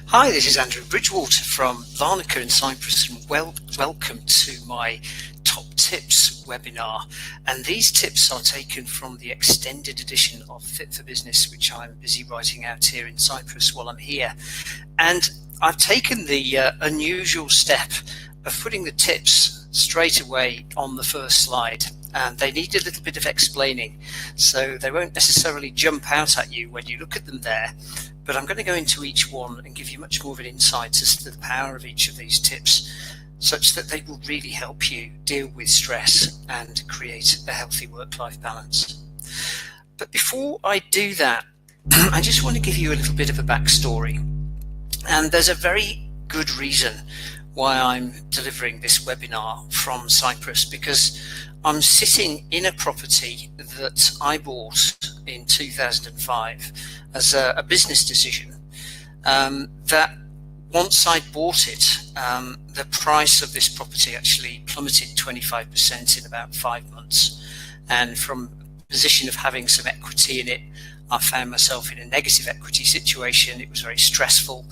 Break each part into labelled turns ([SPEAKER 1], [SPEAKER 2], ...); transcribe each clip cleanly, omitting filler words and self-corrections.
[SPEAKER 1] Hi, this is Andrew Bridgewater from Larnaca in Cyprus, and welcome to my Top Tips webinar. And these tips are taken from the extended edition of Fit for Business, which I'm busy writing out here in Cyprus while I'm here. And I've taken the unusual step of putting the tips straight away on the first slide. And they need a little bit of explaining, so they won't necessarily jump out at you when you look at them there. But I'm going to go into each one and give you much more of an insight as to the power of each of these tips, such that they will really help you deal with stress and create a healthy work-life balance. But before I do that, I just want to give you a little bit of a backstory. And there's a very good reason why I'm delivering this webinar from Cyprus, because I'm sitting in a property that I bought in 2005 as a business decision, that once I'd bought it, the price of this property actually plummeted 25% in about 5 months. And from a position of having some equity in it, I found myself in a negative equity situation. It was very stressful,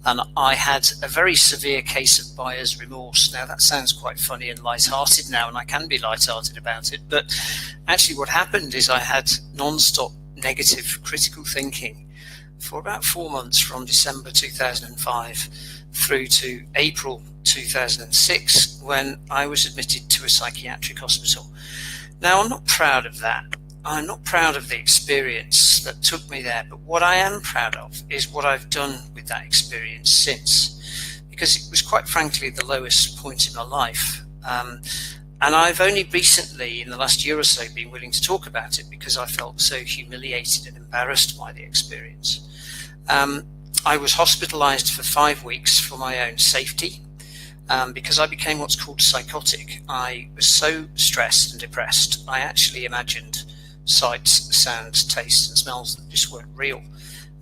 [SPEAKER 1] and I had a very severe case of buyer's remorse. Now that sounds quite funny and light-hearted now, and I can be light-hearted about it, but actually what happened is I had non-stop negative critical thinking for about 4 months, from December 2005 through to April 2006, when I was admitted to a psychiatric hospital. Now, I'm not proud of that. I'm not proud of the experience that took me there, but what I am proud of is what I've done with that experience since, because it was quite frankly the lowest point in my life. And I've only recently, in the last year or so, been willing to talk about it because I felt so humiliated and embarrassed by the experience. I was hospitalized for 5 weeks for my own safety, because I became what's called psychotic. I was so stressed and depressed, I actually imagined sights, sounds, tastes and smells that just weren't real.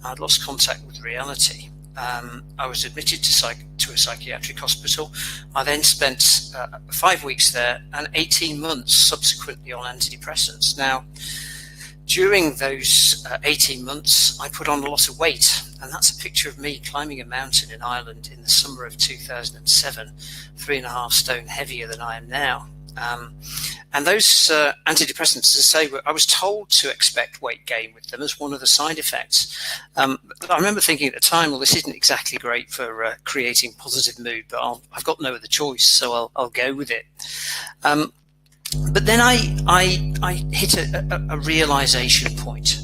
[SPEAKER 1] I'd lost contact with reality. I was admitted to a psychiatric hospital. I then spent 5 weeks there and 18 months subsequently on antidepressants. Now, during those 18 months, I put on a lot of weight, and that's a picture of me climbing a mountain in Ireland in the summer of 2007, 3.5 stone heavier than I am now. And those antidepressants, as I say, I was told to expect weight gain with them as one of the side effects. I remember thinking at the time, well, this isn't exactly great for creating positive mood, but I've got no other choice, so I'll go with it. But then I hit a realization point,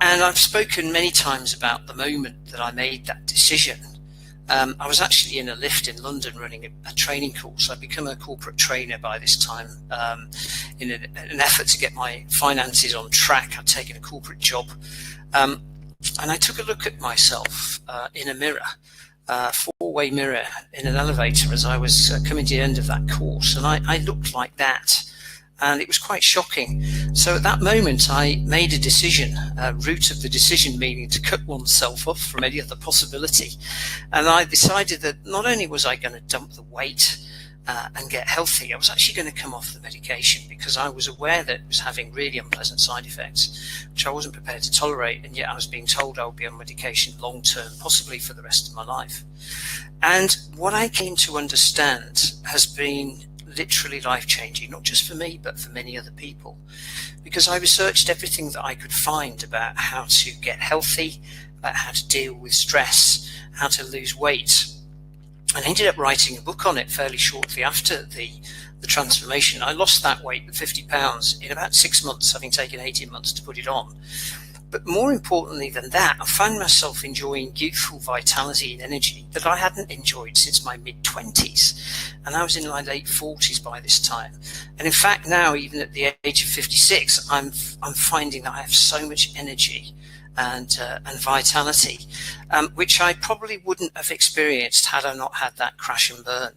[SPEAKER 1] and I've spoken many times about the moment that I made that decision. I was actually in a lift in London running a training course. I'd become a corporate trainer by this time, in an effort to get my finances on track. I'd taken a corporate job, and I took a look at myself in a mirror, a four-way mirror in an elevator as I was coming to the end of that course, and I looked like that. And it was quite shocking. So at that moment, I made a decision, root of the decision meaning to cut oneself off from any other possibility. And I decided that not only was I going to dump the weight and get healthy, I was actually going to come off the medication, because I was aware that it was having really unpleasant side effects, which I wasn't prepared to tolerate. And yet I was being told I would be on medication long term, possibly for the rest of my life. And what I came to understand has been literally life-changing, not just for me, but for many other people, because I researched everything that I could find about how to get healthy, about how to deal with stress, how to lose weight, and ended up writing a book on it fairly shortly after the transformation. I lost that weight, the 50 pounds, in about 6 months, having taken 18 months to put it on. But more importantly than that, I found myself enjoying youthful vitality and energy that I hadn't enjoyed since my mid-20s. And I was in my late 40s by this time. And in fact, now, even at the age of 56, I'm finding that I have so much energy and vitality, which I probably wouldn't have experienced had I not had that crash and burn.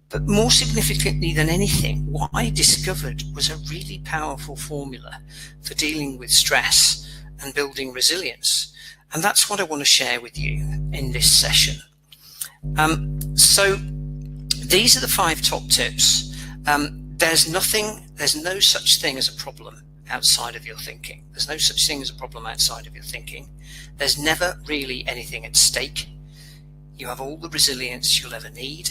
[SPEAKER 1] But more significantly than anything, what I discovered was a really powerful formula for dealing with stress and building resilience. And that's what I want to share with you in this session. So these are the 5 top tips. There's no such thing as a problem outside of your thinking. There's no such thing as a problem outside of your thinking. There's never really anything at stake. you have all the resilience you'll ever need.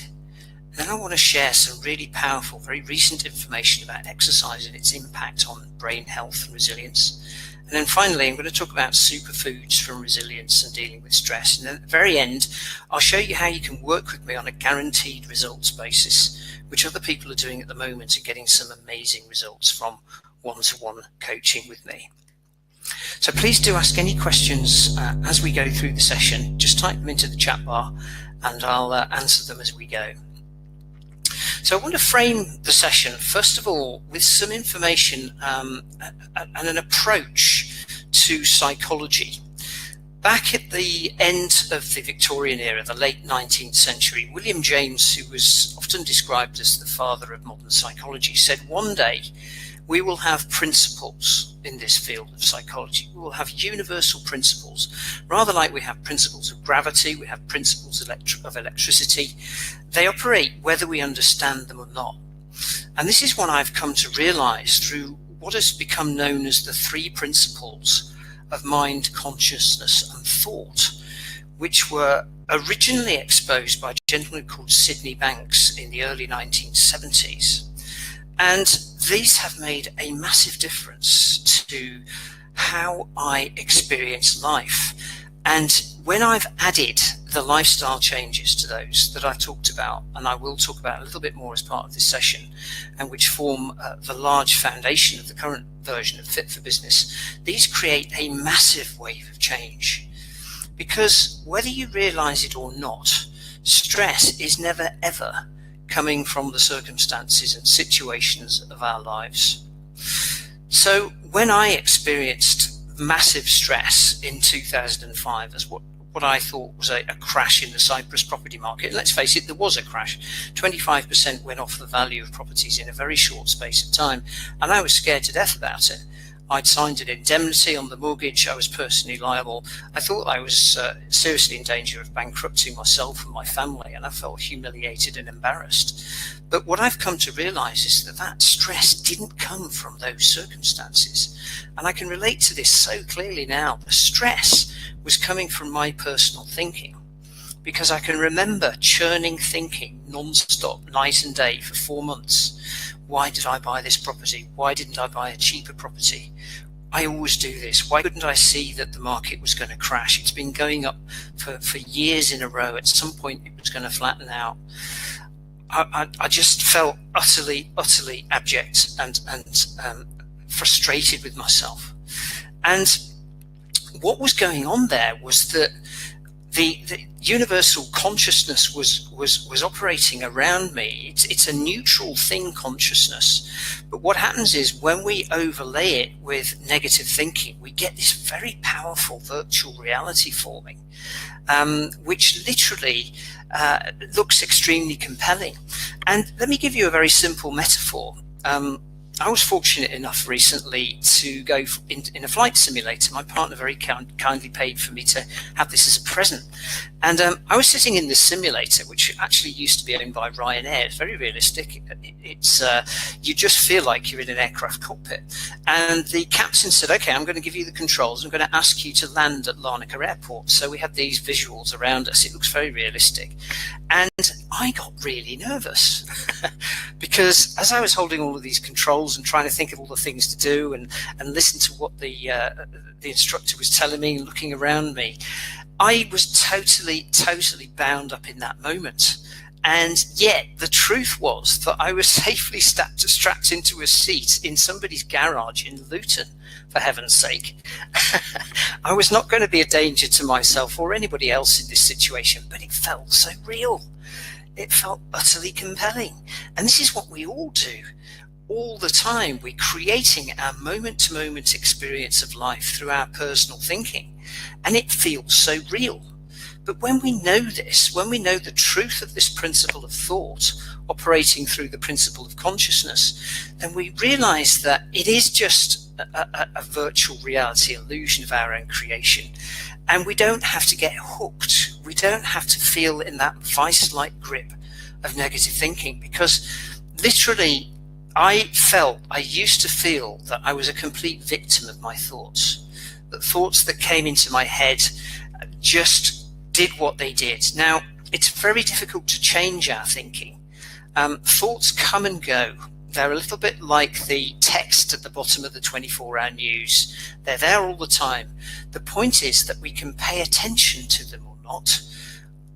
[SPEAKER 1] And then I want to share some really powerful, very recent information about exercise and its impact on brain health and resilience. And then finally, I'm going to talk about superfoods from resilience and dealing with stress. And then at the very end, I'll show you how you can work with me on a guaranteed results basis, which other people are doing at the moment and getting some amazing results from one-to-one coaching with me. So please do ask any questions as we go through the session. Just type them into the chat bar and I'll answer them as we go. So I want to frame the session, first of all, with some information and an approach to psychology. Back at the end of the Victorian era, the late 19th century, William James, who was often described as the father of modern psychology, said one day we will have principles in this field of psychology. We will have universal principles, rather like we have principles of gravity, we have principles of electricity. They operate whether we understand them or not. And this is what I've come to realize through what has become known as the 3 principles of mind, consciousness, and thought, which were originally exposed by a gentleman called Sydney Banks in the early 1970s. And these have made a massive difference to how I experience life. And when I've added the lifestyle changes to those that I've talked about, and I will talk about a little bit more as part of this session, and which form the large foundation of the current version of Fit for Business, these create a massive wave of change. Because whether you realize it or not, stress is never ever coming from the circumstances and situations of our lives. So when I experienced massive stress in 2005 as what I thought was a crash in the Cyprus property market, and let's face it, there was a crash. 25% went off the value of properties in a very short space of time, and I was scared to death about it. I'd signed an indemnity on the mortgage. I was personally liable. I thought I was seriously in danger of bankrupting myself and my family, and I felt humiliated and embarrassed. But what I've come to realize is that stress didn't come from those circumstances. And I can relate to this so clearly now. The stress was coming from my personal thinking, because I can remember churning thinking non-stop, night and day, for 4 months. Why did I buy this property? Why didn't I buy a cheaper property? I always do this. Why couldn't I see that the market was going to crash? It's been going up for years in a row. At some point, it was going to flatten out. I just felt utterly abject and frustrated with myself. And what was going on there was that the universal consciousness was operating around me. It's a neutral thing, consciousness. But what happens is when we overlay it with negative thinking, we get this very powerful virtual reality forming, which literally looks extremely compelling. And let me give you a very simple metaphor. I was fortunate enough recently to go in a flight simulator. My partner very kindly paid for me to have this as a present. And I was sitting in this simulator, which actually used to be owned by Ryanair. It's very realistic. It's you just feel like you're in an aircraft cockpit. And the captain said, okay, I'm going to give you the controls. I'm going to ask you to land at Larnaca Airport. So we had these visuals around us. It looks very realistic. And I got really nervous because as I was holding all of these controls and trying to think of all the things to do and listen to what the instructor was telling me and looking around me, I was totally bound up in that moment. And yet the truth was that I was safely strapped into a seat in somebody's garage in Luton, for heaven's sake. I was not going to be a danger to myself or anybody else in this situation, but it felt so real. It felt utterly compelling. And this is what we all do all the time. We're creating our moment-to-moment experience of life through our personal thinking, and it feels so real. But when we know this, when we know the truth of this principle of thought operating through the principle of consciousness, then we realize that it is just a virtual reality illusion of our own creation. And we don't have to get hooked. We don't have to feel in that vice-like grip of negative thinking, because literally I used to feel that I was a complete victim of my thoughts. That thoughts that came into my head just did what they did. Now, it's very difficult to change our thinking. Thoughts come and go. They're a little bit like the text at the bottom of the 24-hour news. They're there all the time. The point is that we can pay attention to them or not,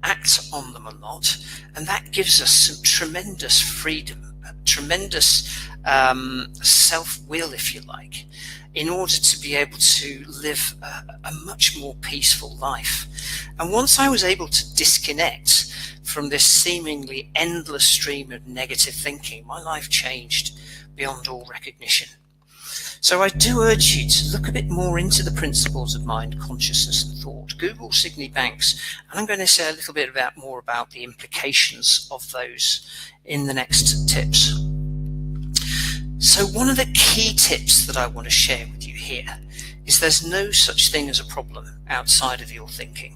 [SPEAKER 1] act on them or not, and that gives us some tremendous freedom, tremendous self-will, if you like, in order to be able to live a much more peaceful life. And once I was able to disconnect from this seemingly endless stream of negative thinking, my life changed beyond all recognition. So I do urge you to look a bit more into the principles of mind, consciousness and thought. Google Sydney Banks, and I'm going to say a little bit more about the implications of those in the next tips. So one of the key tips that I want to share with you here is there's no such thing as a problem outside of your thinking.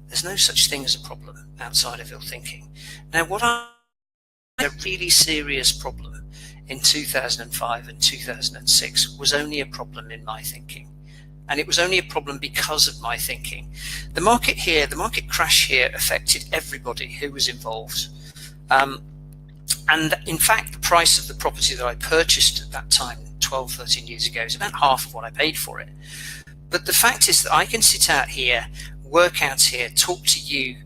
[SPEAKER 1] There's no such thing as a problem outside of your thinking. Now, what I a really serious problem in 2005 and 2006 was only a problem in my thinking. And it was only a problem because of my thinking. The market crash here affected everybody who was involved. And in fact, the price of the property that I purchased at that time, 12, 13 years ago, is about half of what I paid for it. But the fact is that I can sit out here, work out here, talk to you,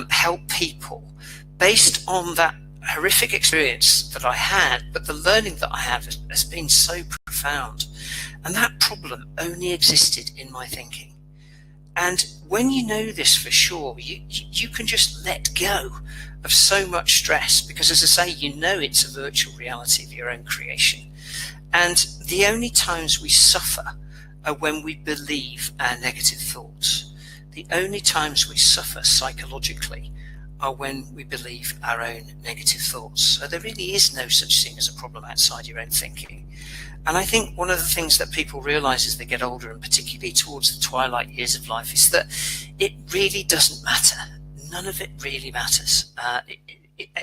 [SPEAKER 1] help people based on that horrific experience that I had, but the learning that I have has been so profound. And that problem only existed in my thinking. And when you know this for sure, you can just let go of so much stress, because as I say, you know it's a virtual reality of your own creation. And the only times we suffer are when we believe our negative thoughts. The only times we suffer psychologically are when we believe our own negative thoughts. So there really is no such thing as a problem outside your own thinking. And I think one of the things that people realize as they get older, and particularly towards the twilight years of life, is that it really doesn't matter. None of it really matters.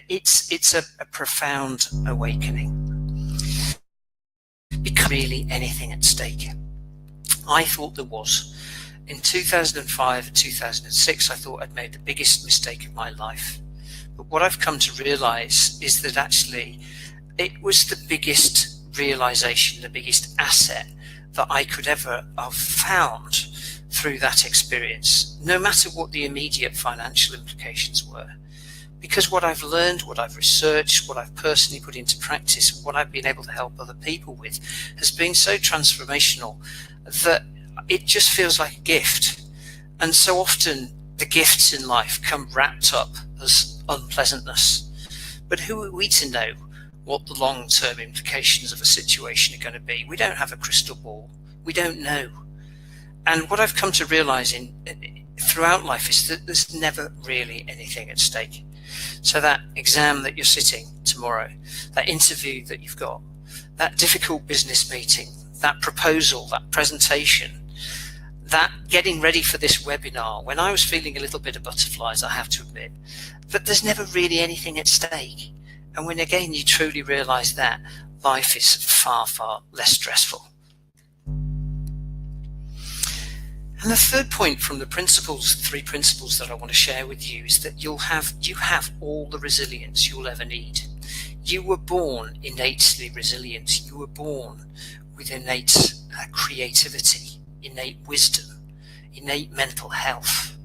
[SPEAKER 1] It's a profound awakening. Because really anything at stake. I thought there was. In 2005 and 2006, I thought I'd made the biggest mistake of my life. But what I've come to realize is that actually it was the biggest realization, the biggest asset that I could ever have found through that experience, no matter what the immediate financial implications were. Because what I've learned, what I've researched, what I've personally put into practice, what I've been able to help other people with has been so transformational that it just feels like a gift. And so often the gifts in life come wrapped up as unpleasantness. But who are we to know what the long-term implications of a situation are going to be? We don't have a crystal ball. We don't know. And what I've come to realize throughout life is that there's never really anything at stake. So that exam that you're sitting tomorrow, that interview that you've got, that difficult business meeting, that proposal, that presentation, that getting ready for this webinar, when I was feeling a little bit of butterflies, I have to admit, but there's never really anything at stake. And when again you truly realize that, life is far, far less stressful. And the third point from the three principles that I want to share with you is that you have all the resilience you'll ever need. You were born innately resilient. You were born with innate creativity, innate wisdom, innate mental health.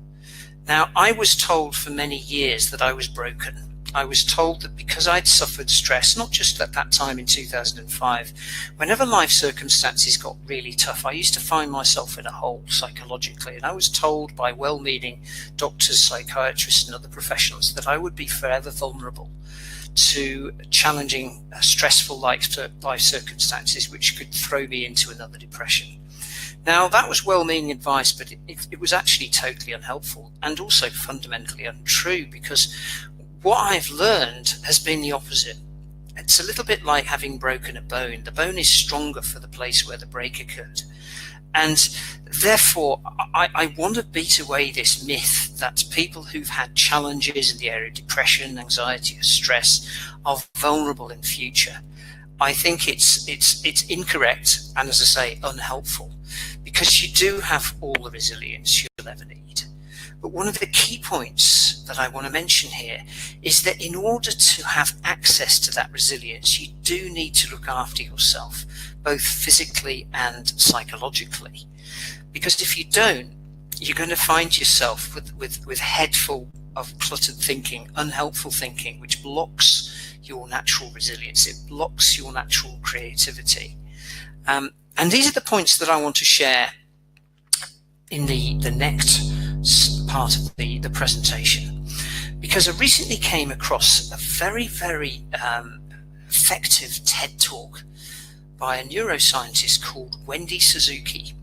[SPEAKER 1] Now, I was told for many years that I was broken. I was told that because I'd suffered stress, not just at that time in 2005, whenever life circumstances got really tough, I used to find myself in a hole psychologically. And I was told by well-meaning doctors, psychiatrists, and other professionals that I would be forever vulnerable to challenging, stressful life circumstances, which could throw me into another depression. Now, that was well-meaning advice, but it was actually totally unhelpful and also fundamentally untrue, because what I've learned has been the opposite. It's a little bit like having broken a bone. The bone is stronger for the place where the break occurred. And therefore, I want to beat away this myth that people who've had challenges in the area of depression, anxiety, or stress are vulnerable in future. I think it's incorrect and, as I say, unhelpful, because you do have all the resilience you'll ever need. But one of the key points that I want to mention here is that in order to have access to that resilience, you do need to look after yourself, both physically and psychologically. Because if you don't, you're going to find yourself with head full of cluttered thinking, unhelpful thinking, which blocks your natural resilience. It blocks your natural creativity. And these are the points that I want to share in the next part of the presentation, because I recently came across a very, very effective TED talk by a neuroscientist called Wendy Suzuki.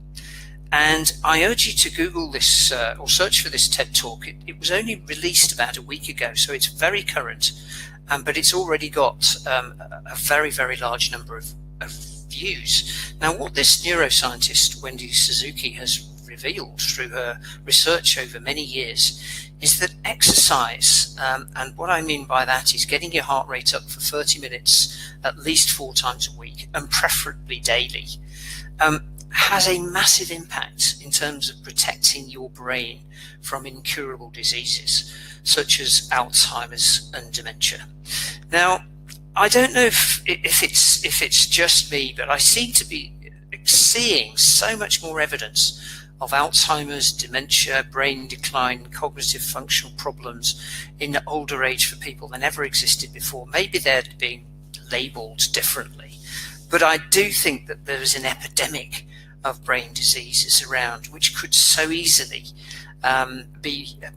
[SPEAKER 1] And I urge you to Google this or search for this TED talk. It was only released about a week ago, so it's very current, but it's already got a very, very large number of views. Now, what this neuroscientist, Wendy Suzuki, has revealed through her research over many years is that exercise, and what I mean by that is getting your heart rate up for 30 minutes at least 4 times a week, and preferably daily, has a massive impact in terms of protecting your brain from incurable diseases such as Alzheimer's and dementia. Now, I don't know if it's just me, but I seem to be seeing so much more evidence of Alzheimer's, dementia, brain decline, cognitive functional problems in older age for people than ever existed before. Maybe they're being labelled differently, but I do think that there is an epidemic of brain diseases around, which could so easily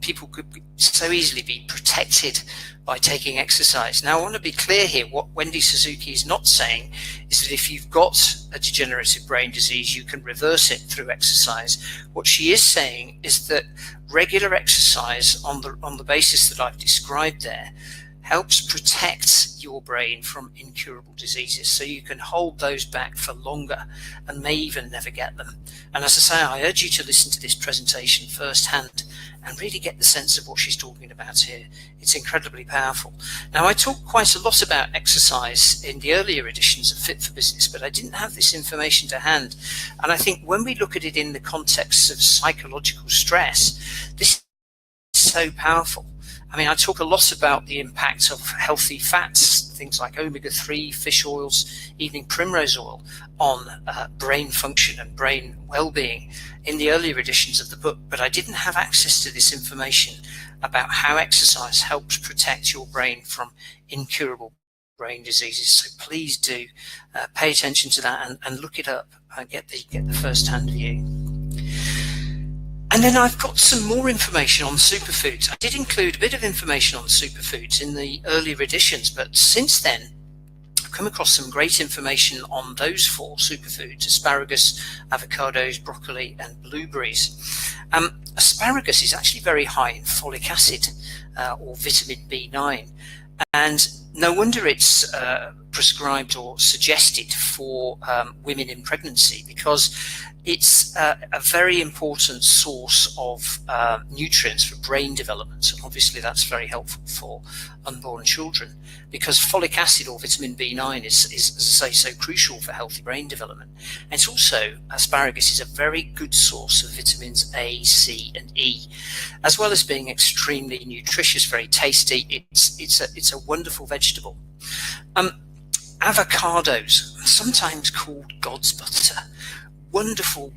[SPEAKER 1] people could so easily be protected by taking exercise. Now, I want to be clear here. What Wendy Suzuki is not saying is that if you've got a degenerative brain disease, you can reverse it through exercise. What she is saying is that regular exercise on the basis that I've described there helps protect your brain from incurable diseases, so you can hold those back for longer and may even never get them. And as I say, I urge you to listen to this presentation firsthand and really get the sense of what she's talking about here. It's incredibly powerful. Now, I talked quite a lot about exercise in the earlier editions of Fit for Business, but I didn't have this information to hand. And I think when we look at it in the context of psychological stress, this is so powerful. I mean, I talk a lot about the impact of healthy fats, things like omega-3, fish oils, evening primrose oil, on brain function and brain well-being in the earlier editions of the book, but I didn't have access to this information about how exercise helps protect your brain from incurable brain diseases. So please do pay attention to that and look it up and get the first-hand view. And then I've got some more information on superfoods. I did include a bit of information on superfoods in the earlier editions, but since then I've come across some great information on those 4 superfoods: asparagus, avocados, broccoli, and blueberries. Asparagus is actually very high in folic acid or vitamin B9, and no wonder it's prescribed or suggested for women in pregnancy, because it's a very important source of nutrients for brain development. And obviously that's very helpful for unborn children, because folic acid or vitamin B9 is, as I say, so crucial for healthy brain development. And it's also, asparagus is a very good source of vitamins A, C, and E, as well as being extremely nutritious, very tasty. It's a wonderful vegetable. Avocados, sometimes called God's butter, wonderful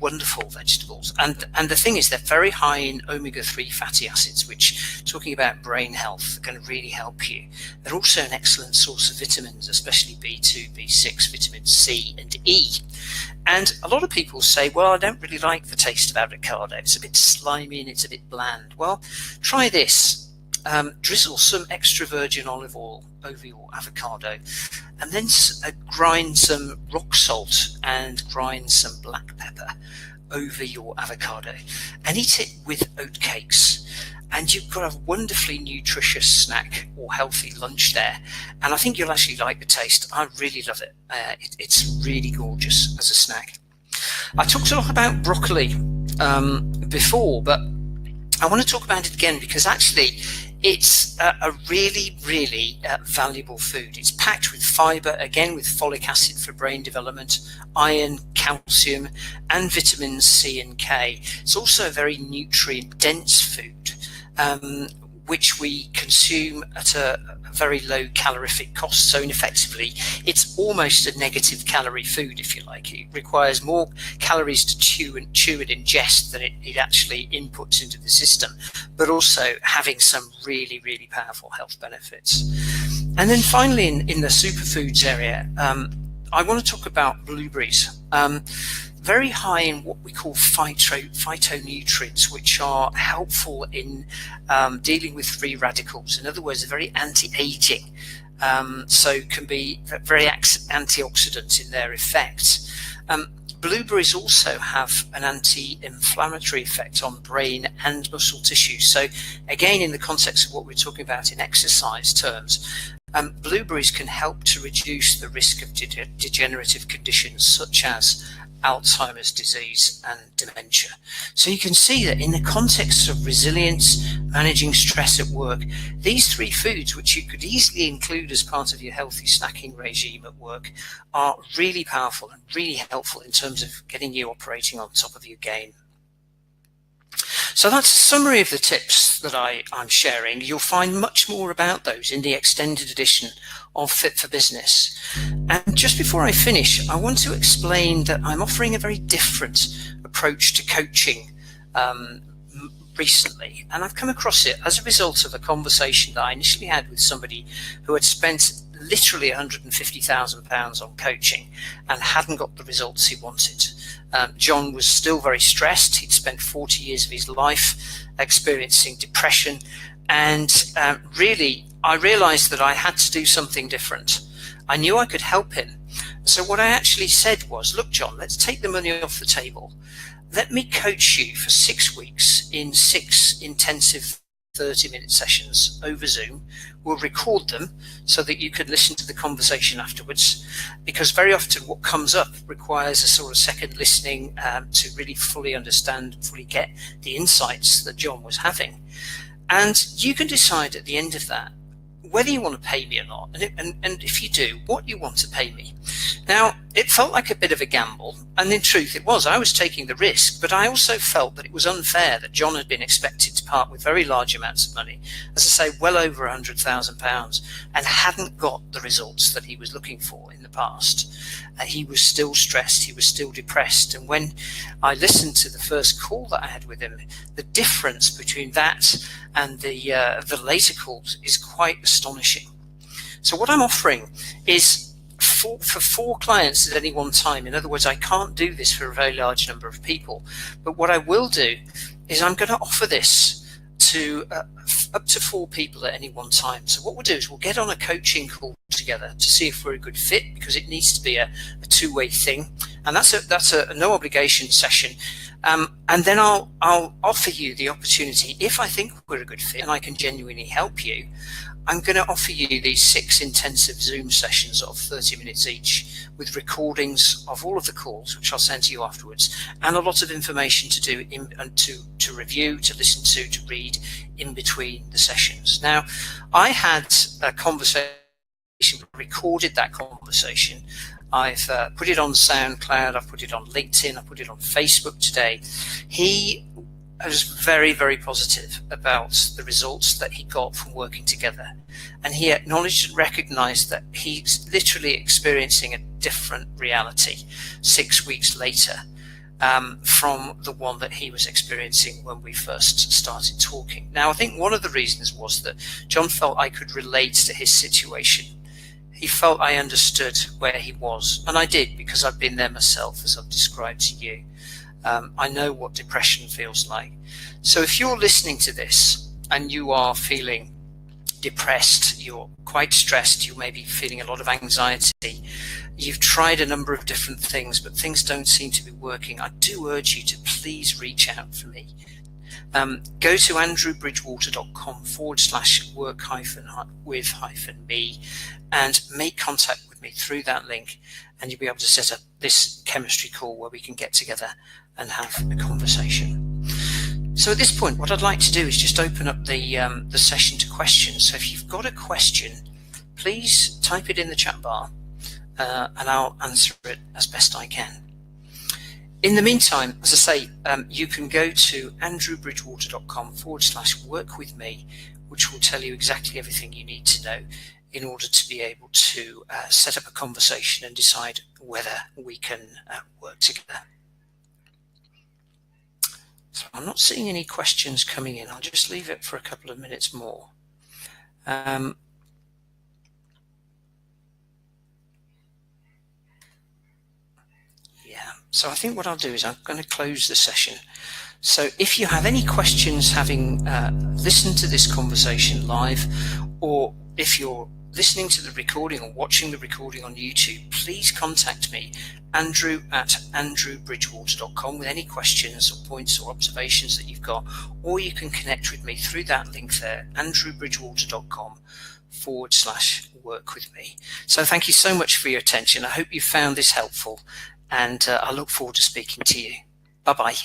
[SPEAKER 1] vegetables, and the thing is, they're very high in omega-3 fatty acids, which, talking about brain health, can really help you. They're also an excellent source of vitamins, especially B2, B6, vitamin C, and E. And a lot of people say, well, I don't really like the taste of avocado, it's a bit slimy and it's a bit bland. Well, try this. Drizzle some extra virgin olive oil over your avocado, and then grind some rock salt and grind some black pepper over your avocado, and eat it with oatcakes, and you've got a wonderfully nutritious snack or healthy lunch there. And I think you'll actually like the taste. I really love it. It's really gorgeous as a snack. I talked a lot about broccoli before, but I want to talk about it again, because actually It's a really, really valuable food. It's packed with fibre, again with folic acid for brain development, iron, calcium, and vitamins C and K. It's also a very nutrient-dense food, which we consume at a very low calorific cost. So effectively, it's almost a negative calorie food, if you like. It requires more calories to chew and ingest than it actually inputs into the system, but also having some really, really powerful health benefits. And then finally, in the superfoods area, I want to talk about blueberries. Very high in what we call phytonutrients, which are helpful in dealing with free radicals. In other words, they're very anti-aging, so can be very antioxidant in their effects. Blueberries also have an anti-inflammatory effect on brain and muscle tissue. So again, in the context of what we're talking about in exercise terms, blueberries can help to reduce the risk of degenerative conditions such as Alzheimer's disease and dementia. So you can see that in the context of resilience, managing stress at work, these three foods, which you could easily include as part of your healthy snacking regime at work, are really powerful and really helpful in terms of getting you operating on top of your game. So that's a summary of the tips that I'm sharing. You'll find much more about those in the extended edition of Fit for Business. And just before I finish, I want to explain that I'm offering a very different approach to coaching recently. And I've come across it as a result of a conversation that I initially had with somebody who had spent literally £150,000 on coaching and hadn't got the results he wanted. John was still very stressed. He'd spent 40 years of his life experiencing depression, and really I realized that I had to do something different. I knew I could help him. So what I actually said was, look, John, let's take the money off the table. Let me coach you for 6 weeks in 6 intensive 30-minute sessions over Zoom. We'll record them so that you can listen to the conversation afterwards, because very often what comes up requires a sort of second listening to really fully understand, fully get the insights that John was having. And you can decide at the end of that whether you want to pay me or not, and if you do, what you want to pay me. Now, it felt like a bit of a gamble, and in truth it was. I was taking the risk, but I also felt that it was unfair that John had been expected to part with very large amounts of money, as I say, well over £100,000, and hadn't got the results that he was looking for in the past. He was still stressed, he was still depressed, and when I listened to the first call that I had with him, the difference between that and the later calls is quite astonishing. So what I'm offering is for 4 clients at any one time. In other words, I can't do this for a very large number of people, but what I will do is I'm going to offer this to up to 4 people at any one time. So what we'll do is we'll get on a coaching call together to see if we're a good fit, because it needs to be a two-way thing, and that's a no obligation session. And then I'll offer you the opportunity, if I think we're a good fit and I can genuinely help you, I'm going to offer you these 6 intensive Zoom sessions of 30 minutes each, with recordings of all of the calls, which I'll send to you afterwards, and a lot of information to do to review, to listen to read in between the sessions. Now, I had a conversation, recorded that conversation. I've put it on SoundCloud, I've put it on LinkedIn, I've put it on Facebook today. He was very, very positive about the results that he got from working together. And he acknowledged and recognized that he's literally experiencing a different reality 6 weeks later from the one that he was experiencing when we first started talking. Now, I think one of the reasons was that John felt I could relate to his situation. He felt I understood where he was, and I did, because I've been there myself, as I've described to you. I know what depression feels like. So if you're listening to this and you are feeling depressed, you're quite stressed, you may be feeling a lot of anxiety, you've tried a number of different things, but things don't seem to be working, I do urge you to please reach out for me. Go to andrewbridgewater.com/work-with-me and make contact with me through that link, and you'll be able to set up this chemistry call where we can get together and have a conversation. So at this point, what I'd like to do is just open up the session to questions. So if you've got a question, please type it in the chat bar and I'll answer it as best I can. In the meantime, as I say, you can go to andrewbridgewater.com/work-with-me, which will tell you exactly everything you need to know in order to be able to set up a conversation and decide whether we can work together. So I'm not seeing any questions coming in. I'll just leave it for a couple of minutes more. So I think what I'll do is I'm going to close the session. So if you have any questions having listened to this conversation live, or if you're listening to the recording or watching the recording on YouTube, please contact me, andrew@andrewbridgewater.com, with any questions or points or observations that you've got, or you can connect with me through that link there, andrewbridgewater.com/work-with-me. So thank you so much for your attention. I hope you found this helpful, and I look forward to speaking to you. Bye-bye.